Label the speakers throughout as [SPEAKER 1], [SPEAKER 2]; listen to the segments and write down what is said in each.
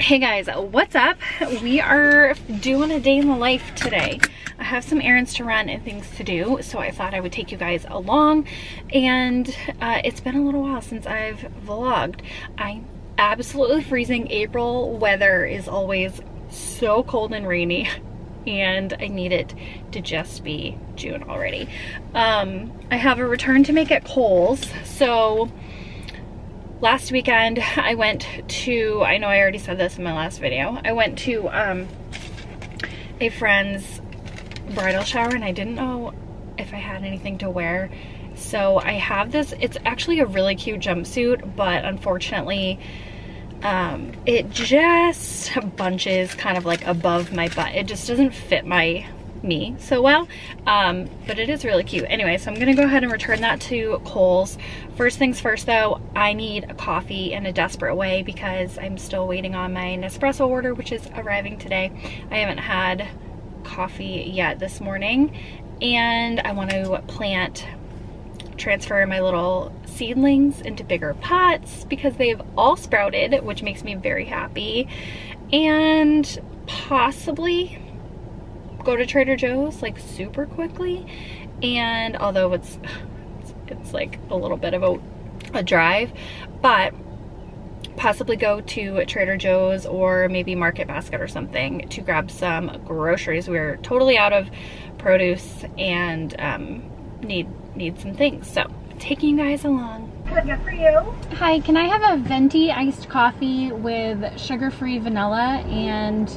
[SPEAKER 1] Hey guys, what's up? We are doing a day in the life today. I have some errands to run and things to do, so I thought I would take you guys along. And it's been a little while since I've vlogged. I'm absolutely freezing. April weather is always so cold and rainy, and I need it to just be June already. I have a return to make at Kohl's. So last weekend I went to, I know I already said this in my last video, I went to a friend's bridal shower and I didn't know if I had anything to wear. So I have this, it's actually a really cute jumpsuit, but unfortunately it just bunches kind of like above my butt. It just doesn't fit me so well, but it is really cute. Anyway, so I'm gonna go ahead and return that to Kohl's. First things first though, I need a coffee in a desperate way because I'm still waiting on my Nespresso order, which is arriving today. I haven't had coffee yet this morning, and I want to transfer my little seedlings into bigger pots because they've all sprouted, which makes me very happy, and possibly go to Trader Joe's like super quickly. And although it's like a little bit of a drive, but possibly go to Trader Joe's or maybe Market Basket or something to grab some groceries. We're totally out of produce and need some things, so taking you guys along.
[SPEAKER 2] What can I get for you?
[SPEAKER 1] Hi, can I have a venti iced coffee with sugar-free vanilla and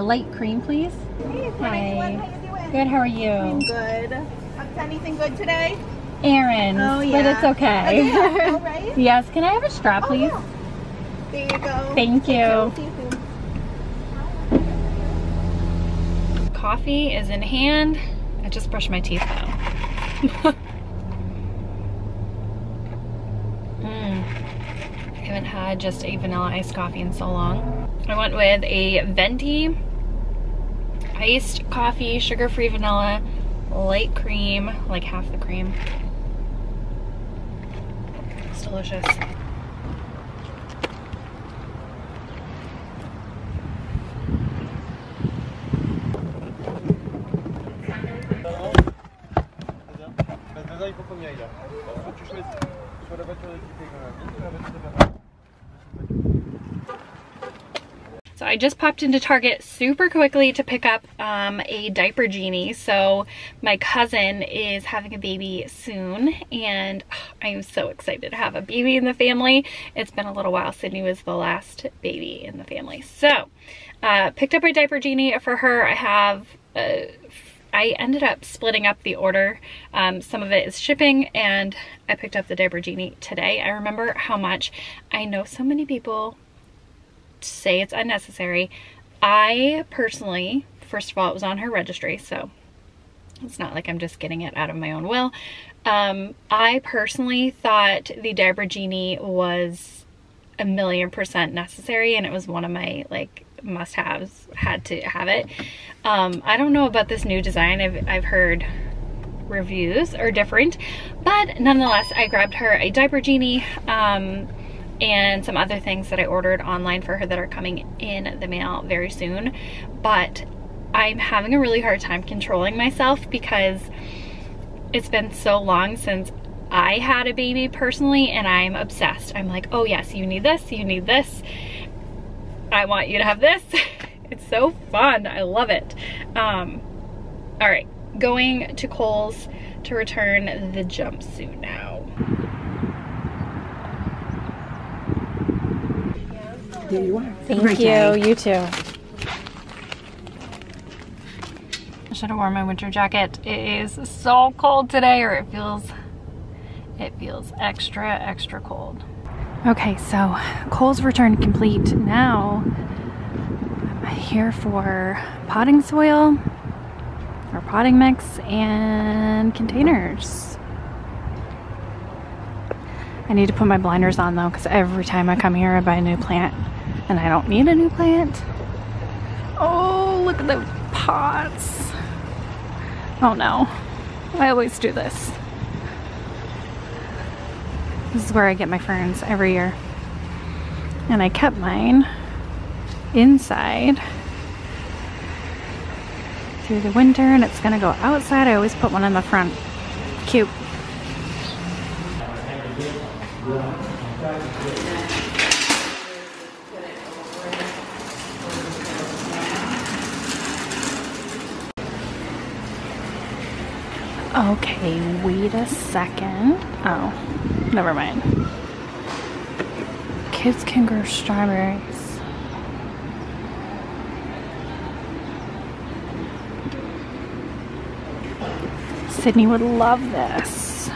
[SPEAKER 1] light cream, please?
[SPEAKER 2] Hey,
[SPEAKER 1] Hi.
[SPEAKER 2] How you doing?
[SPEAKER 1] Good, how are you?
[SPEAKER 2] I'm good. Up to anything good today?
[SPEAKER 1] Errands,
[SPEAKER 2] oh, yeah.
[SPEAKER 1] but it's okay.
[SPEAKER 2] Yeah, all right.
[SPEAKER 1] Yes, can I have a straw, please?
[SPEAKER 2] Oh, yeah. There you go.
[SPEAKER 1] Thank you.
[SPEAKER 2] See you soon.
[SPEAKER 1] Coffee is in hand. I just brushed my teeth though. I haven't had just a vanilla iced coffee in so long. I went with a venti iced coffee, sugar-free vanilla, light cream, like half the cream. It's delicious. So I just popped into Target super quickly to pick up a diaper genie. So my cousin is having a baby soon, and I am so excited to have a baby in the family. It's been a little while. Sydney was the last baby in the family. So picked up a diaper genie for her. I ended up splitting up the order. Some of it is shipping, and I picked up the diaper genie today. I remember how much, I know so many people say it's unnecessary. I personally, first of all, it was on her registry, so it's not like I'm just getting it out of my own will. I personally thought the diaper genie was 1,000,000% necessary, and it was one of my like must-haves. Had to have it. I don't know about this new design. I've heard reviews are different, but nonetheless I grabbed her a diaper genie and some other things that I ordered online for her that are coming in the mail very soon. But I'm having a really hard time controlling myself because it's been so long since I had a baby personally, and I'm obsessed. I'm like, oh yes, you need this, you need this, I want you to have this. It's so fun, I love it. All right, going to Kohl's to return the jumpsuit now.
[SPEAKER 2] There you are.
[SPEAKER 1] Thank you, you too. I should have worn my winter jacket. It is so cold today, or it feels extra cold. Okay, so Kohl's return complete. Now I'm here for potting soil, or potting mix, and containers. I need to put my blinders on though, because every time I come here I buy a new plant, and I don't need a new plant. Oh, look at the pots. Oh no, I always do this. This is where I get my ferns every year. And I kept mine inside through the winter, and it's gonna go outside. I always put one in the front. Cute. Okay, wait a second. Oh, never mind. Kids can grow strawberries. Sydney would love this.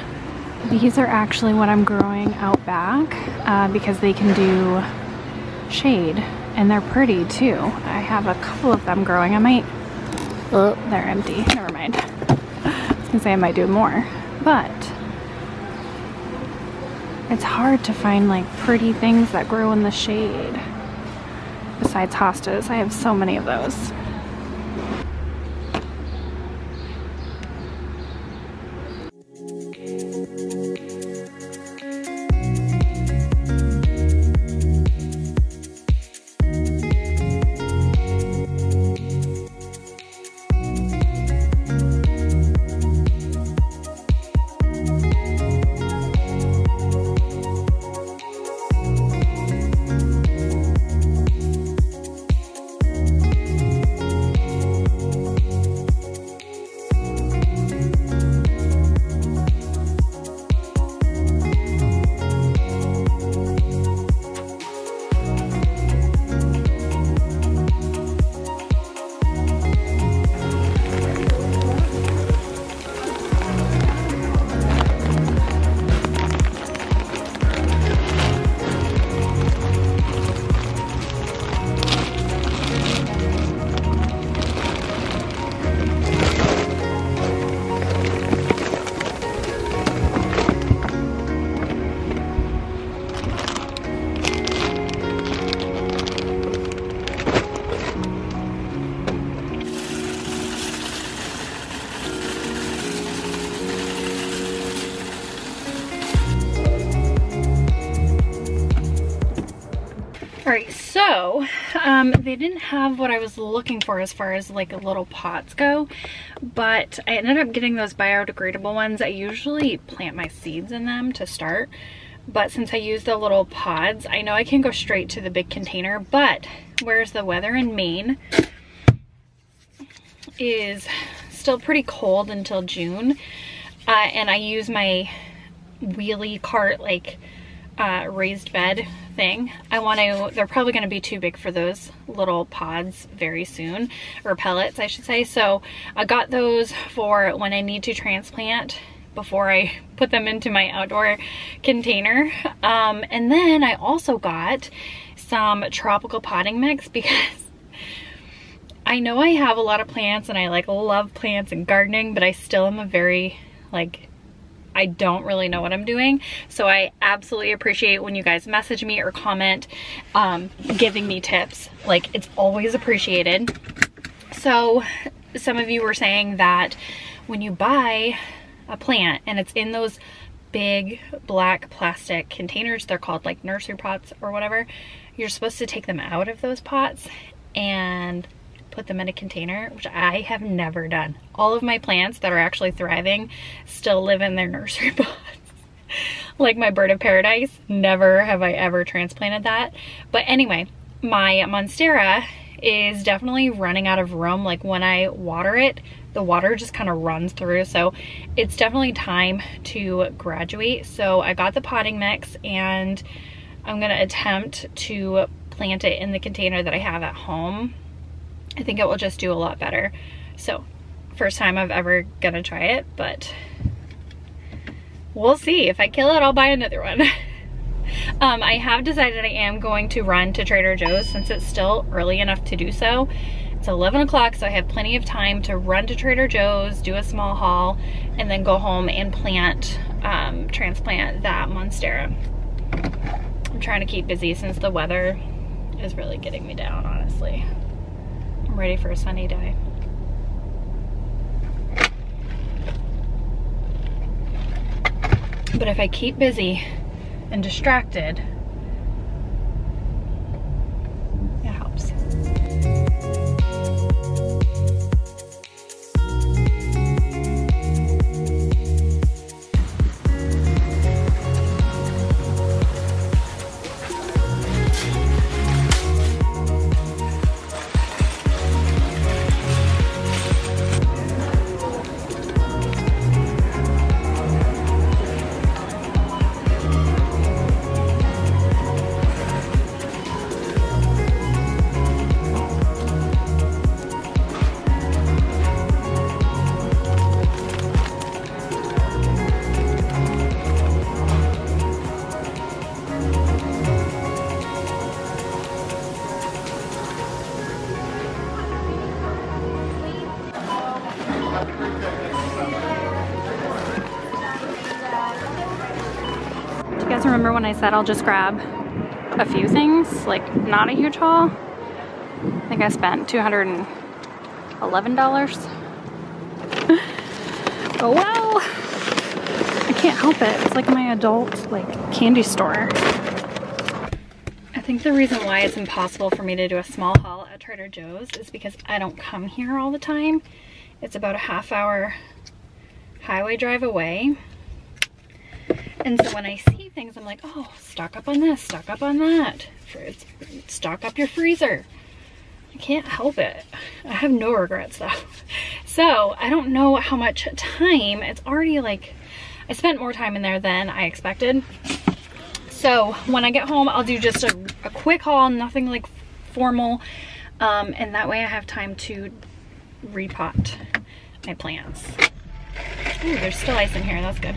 [SPEAKER 1] These are actually what I'm growing out back because they can do shade and they're pretty too. I have a couple of them growing. I might, oh, they're empty. Never mind. I was gonna say I might do more, but it's hard to find like pretty things that grow in the shade. Besides hostas, I have so many of those. Alright, so they didn't have what I was looking for as far as like little pots go, but I ended up getting those biodegradable ones. I usually plant my seeds in them to start, but since I use the little pods, I know I can go straight to the big container, but whereas the weather in Maine is still pretty cold until June, and I use my wheelie cart like raised bed thing. They're probably going to be too big for those little pods very soon, or pellets I should say. So I got those for when I need to transplant before I put them into my outdoor container. And then I also got some tropical potting mix because I know I have a lot of plants and I like love plants and gardening, but I still am a very like, I don't really know what I'm doing. So I absolutely appreciate when you guys message me or comment giving me tips. Like, it's always appreciated. So some of you were saying that when you buy a plant and it's in those big black plastic containers, they're called like nursery pots or whatever, you're supposed to take them out of those pots and put them in a container, which I have never done. All of my plants that are actually thriving still live in their nursery pots. Like my bird of paradise, never have I ever transplanted that. But anyway, my Monstera is definitely running out of room. Like when I water it, the water just kind of runs through. So it's definitely time to graduate. So I got the potting mix and I'm gonna attempt to plant it in the container that I have at home. I think it will just do a lot better. So first time I've ever gonna try it, but we'll see. If I kill it, I'll buy another one. I have decided I am going to run to Trader Joe's since it's still early enough to do so. It's 11 o'clock, so I have plenty of time to run to Trader Joe's, do a small haul, and then go home and transplant that Monstera. I'm trying to keep busy since the weather is really getting me down, honestly. I'm ready for a sunny day. But if I keep busy and distracted, it helps. guys remember when I said I'll just grab a few things, like not a huge haul? I think I spent $211. Oh well, I can't help it. It's like my adult candy store. I think the reason why it's impossible for me to do a small haul at Trader Joe's is because I don't come here all the time. It's about a half-hour highway drive away. And so when I see things, I'm like, oh, stock up on this, stock up on that. Stock up your freezer. I can't help it. I have no regrets though. So I don't know how much time. It's already I spent more time in there than I expected. So when I get home, I'll do just a quick haul, nothing formal. And that way I have time to repot my plants. Ooh, there's still ice in here, that's good.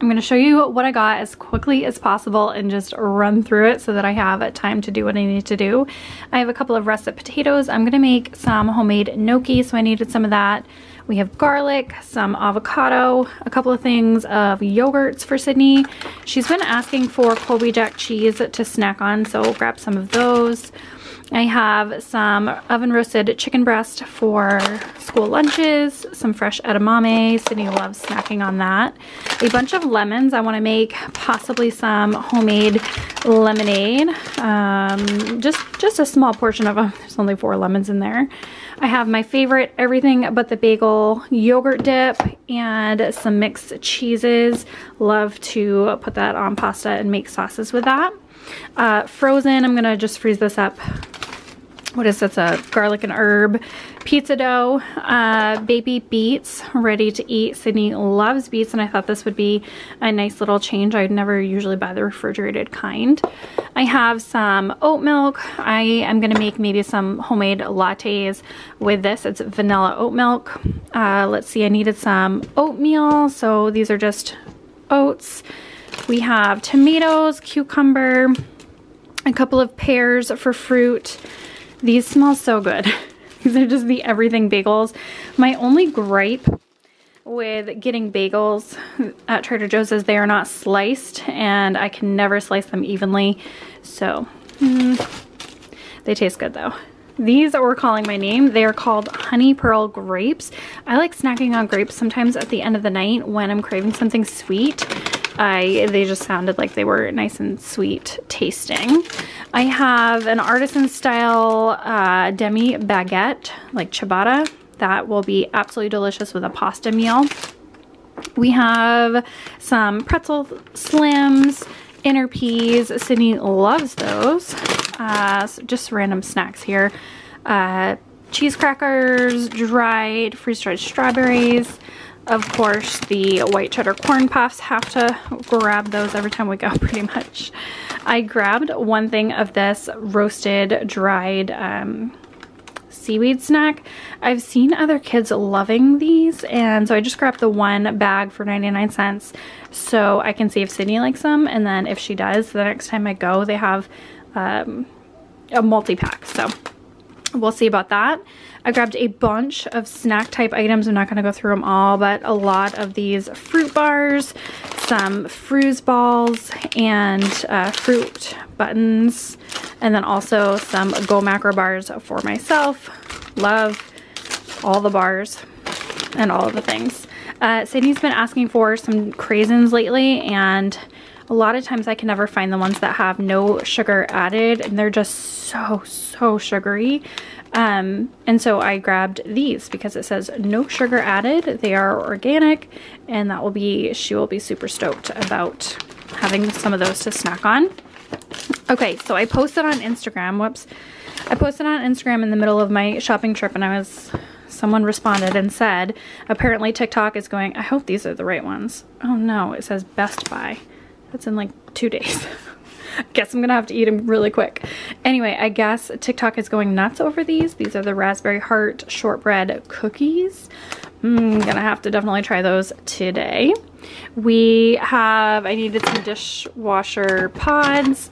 [SPEAKER 1] I'm going to show you what I got as quickly as possible and just run through it so that I have time to do what I need to do. I have a couple of russet potatoes. I'm going to make some homemade gnocchi, so I needed some of that. We have garlic, some avocado, a couple of things of yogurts for Sydney. She's been asking for Colby Jack cheese to snack on, so we'll grab some of those. I have some oven roasted chicken breast for school lunches, some fresh edamame. Sydney loves snacking on that. A bunch of lemons. I want to make possibly some homemade lemonade. Just a small portion of them. There's only 4 lemons in there. I have my favorite everything but the bagel yogurt dip and some mixed cheeses. Love to put that on pasta and make sauces with that. Frozen, I'm gonna just freeze this up. What is this? A garlic and herb pizza dough. Baby beets, ready to eat. Sydney loves beets, and I thought this would be a nice little change. I'd never usually buy the refrigerated kind. I have some oat milk. I am gonna make maybe some homemade lattes with this. It's vanilla oat milk. Let's see, I needed some oatmeal, so these are just oats. We have tomatoes, cucumber, a couple of pears for fruit. These smell so good. These are just the everything bagels. My only gripe with getting bagels at Trader Joe's is they are not sliced, and I can never slice them evenly. So, they taste good though. These were calling my name. They are called Honey Pearl Grapes. I like snacking on grapes sometimes at the end of the night when I'm craving something sweet. They just sounded like they were nice and sweet tasting. I have an artisan style demi baguette, like ciabatta. That will be absolutely delicious with a pasta meal. We have some pretzel slims, inner peas. Sydney loves those. So just random snacks here. Cheese crackers, freeze-dried strawberries. Of course, the white cheddar corn puffs, have to grab those every time we go pretty much. I grabbed one thing of this roasted dried seaweed snack. I've seen other kids loving these, and so I just grabbed the one bag for 99 cents so I can see if Sydney likes them, and then if she does, the next time I go, they have a multi-pack, so we'll see about that. I grabbed a bunch of snack type items. I'm not going to go through them all, but a lot of these fruit bars, some Fruz balls, and fruit buttons, and then also some Go Macro bars for myself. Love all the bars and all of the things. Sydney's been asking for some craisins lately, and a lot of times I can never find the ones that have no sugar added, and they're just so sugary. And so I grabbed these because it says no sugar added. They are organic, and she will be super stoked about having some of those to snack on. Okay, so I posted on Instagram, I posted on Instagram in the middle of my shopping trip, and someone responded and said, apparently TikTok is going, I hope these are the right ones. Oh no, it says Best Buy. That's in like 2 days. Guess I'm gonna have to eat them really quick. Anyway, I guess TikTok is going nuts over these. These are the Raspberry Heart shortbread cookies. Gonna have to definitely try those today. I needed some dishwasher pods.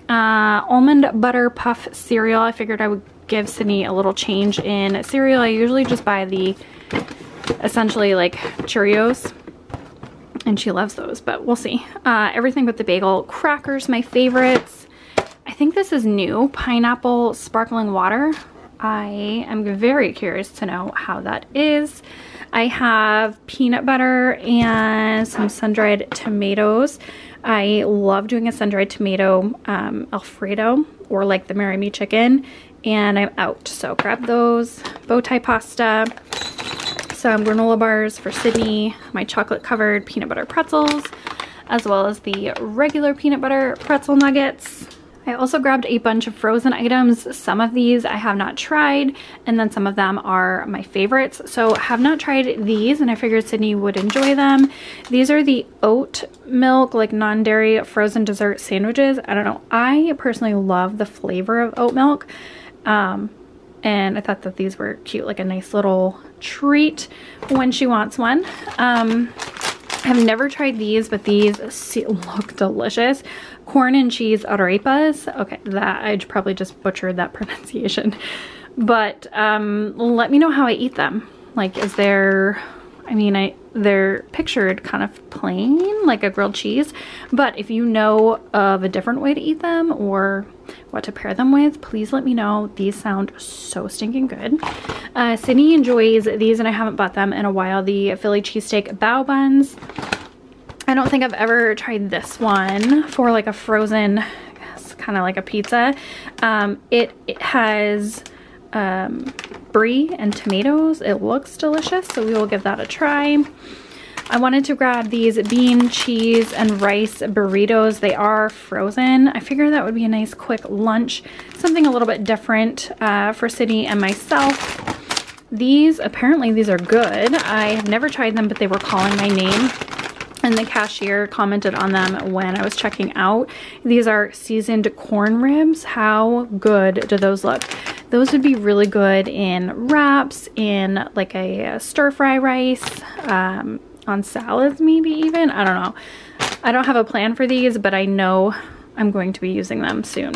[SPEAKER 1] almond butter puff cereal. I figured I would give Sydney a little change in cereal. I usually just buy the essentially like Cheerios, and she loves those, but we'll see. Everything but the bagel crackers, my favorites. I think this is new, pineapple sparkling water. I am very curious to know how that is. I have peanut butter and some sun-dried tomatoes. I love doing a sun-dried tomato Alfredo, or like the Marry Me chicken, and I'm out. So grab those. Bow tie pasta, some granola bars for Sydney, my chocolate covered peanut butter pretzels, as well as the regular peanut butter pretzel nuggets. I also grabbed a bunch of frozen items. Some of these I have not tried, and then some of them are my favorites. So have not tried these, and I figured Sydney would enjoy them. These are the oat milk, like non-dairy frozen dessert sandwiches. I don't know. I personally love the flavor of oat milk. And I thought that these were cute, like a nice little treat when she wants one. I've never tried these, but these look delicious. Corn and cheese arepas. Okay, that I probably just butchered that pronunciation. But let me know how I eat them. Like, is there, I mean, they're pictured kind of plain, like a grilled cheese. But if you know of a different way to eat them or what to pair them with, please let me know. These sound so stinking good. Sydney enjoys these, and I haven't bought them in a while. The Philly cheesesteak bao buns. I don't think I've ever tried this one for like a frozen, it's kind of like a pizza. It has brie and tomatoes. It looks delicious, so we will give that a try. I wanted to grab these bean, cheese, and rice burritos. They are frozen. I figured that would be a nice quick lunch, something a little bit different for Sydney and myself. Apparently these are good. I have never tried them, but they were calling my name, and the cashier commented on them when I was checking out. These are seasoned corn ribs. How good do those look? Those would be really good in wraps, in like a stir fry rice, on salads maybe even. I don't know. I don't have a plan for these, but I know I'm going to be using them soon.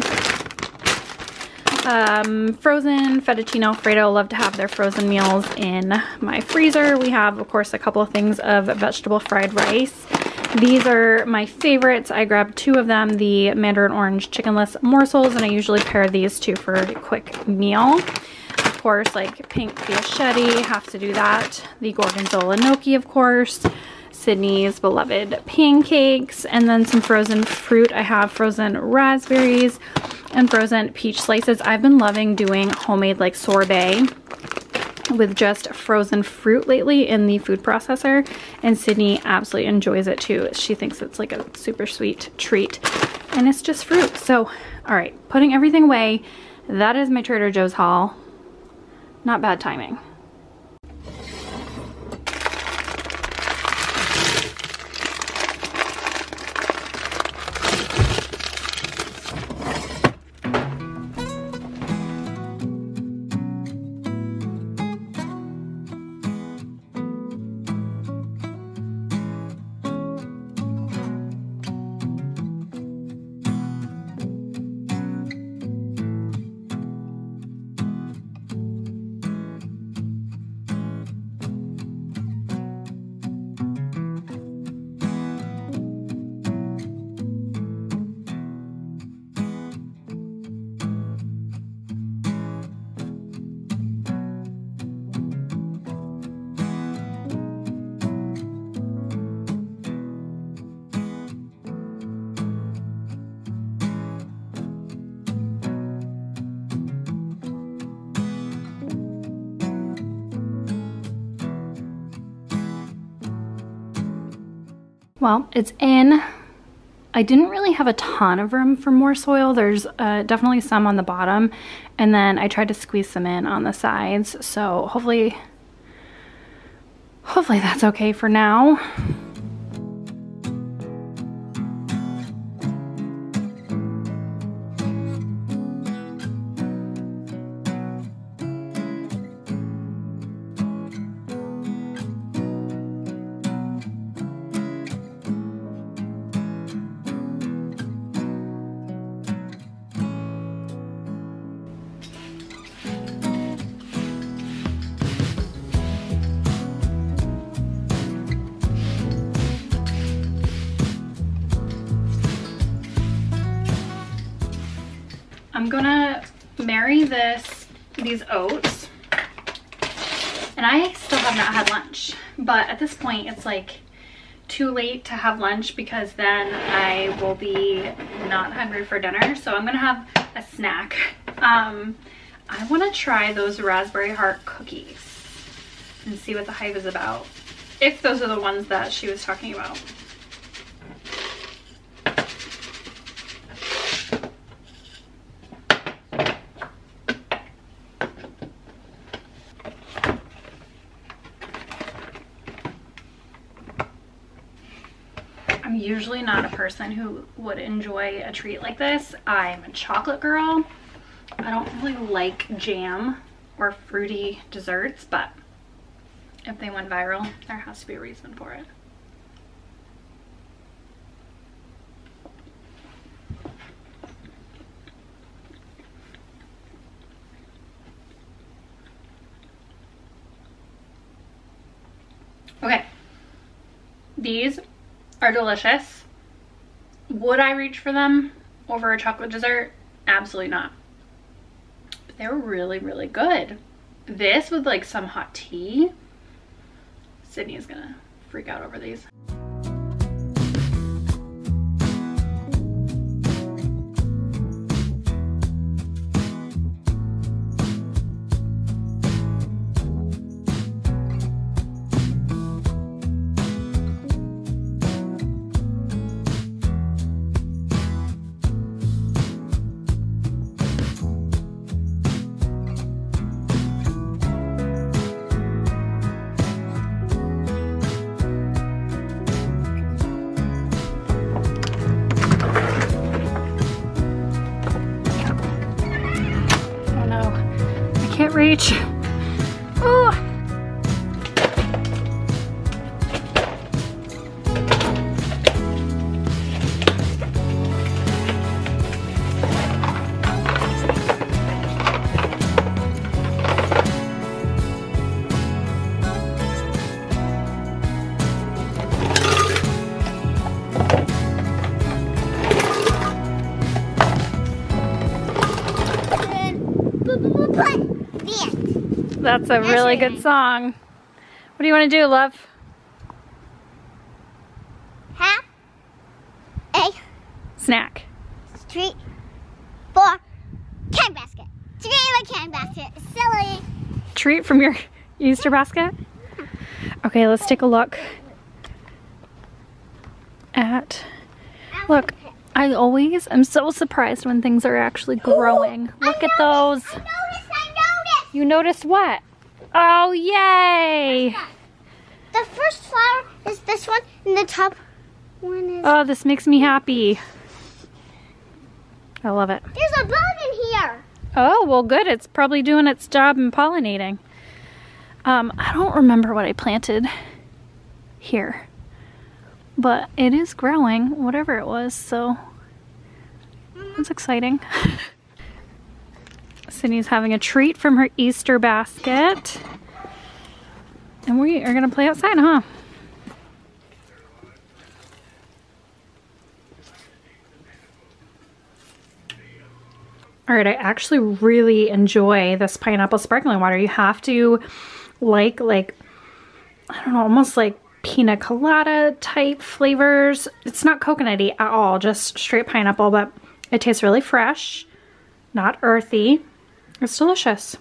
[SPEAKER 1] Frozen fettuccine Alfredo. Love to have their frozen meals in my freezer. We have, of course, a couple of things of vegetable fried rice. These are my favorites. I grabbed 2 of them, the mandarin orange chickenless morsels, and I usually pair these 2 for a quick meal. Of course, like pink fiaschetti, have to do that. The gorgonzola gnocchi, of course. Sydney's beloved pancakes, and then some frozen fruit. I have frozen raspberries and frozen peach slices. I've been loving doing homemade like sorbet with just frozen fruit lately in the food processor, and Sydney absolutely enjoys it too. She thinks it's like a super sweet treat, and it's just fruit. So, all right, putting everything away. That is my Trader Joe's haul. Not bad timing. Well, it's in. I didn't really have a ton of room for more soil. There's definitely some on the bottom, and then I tried to squeeze some in on the sides. So hopefully that's okay for now. I'm gonna marry these oats. And I still have not had lunch, but at this point it's like too late to have lunch because then I will be not hungry for dinner. So I'm gonna have a snack. I wanna try those raspberry heart cookies and see what the hype is about. If those are the ones that she was talking about. I'm usually not a person who would enjoy a treat like this. I'm a chocolate girl. I don't really like jam or fruity desserts, but if they went viral, there has to be a reason for it. Okay, these are delicious. Would I reach for them over a chocolate dessert? Absolutely not. But they were really, really good. This with like some hot tea. Sydney's gonna freak out over these. Can't reach. Oh. That's a really good song. What do you want to do, love?
[SPEAKER 3] Have a
[SPEAKER 1] snack.
[SPEAKER 3] Treat for candy basket. Treat my candy basket. Silly.
[SPEAKER 1] Treat from your Easter basket? Okay, let's take a look at, look, I always am so surprised when things are actually growing. Look at those.
[SPEAKER 3] I noticed.
[SPEAKER 1] You noticed what? Oh, yay!
[SPEAKER 3] The first flower is this one, and the top one is...
[SPEAKER 1] Oh, this makes me happy. I love it.
[SPEAKER 3] There's a bug in here.
[SPEAKER 1] Oh, well, good. It's probably doing its job in pollinating. I don't remember what I planted here, but it is growing, whatever it was, so that's exciting. Sydney's having a treat from her Easter basket. And we are gonna play outside, huh? All right, I actually really enjoy this pineapple sparkling water. You have to like, I don't know, almost like pina colada type flavors. It's not coconutty at all, just straight pineapple, but it tastes really fresh, not earthy. It's delicious.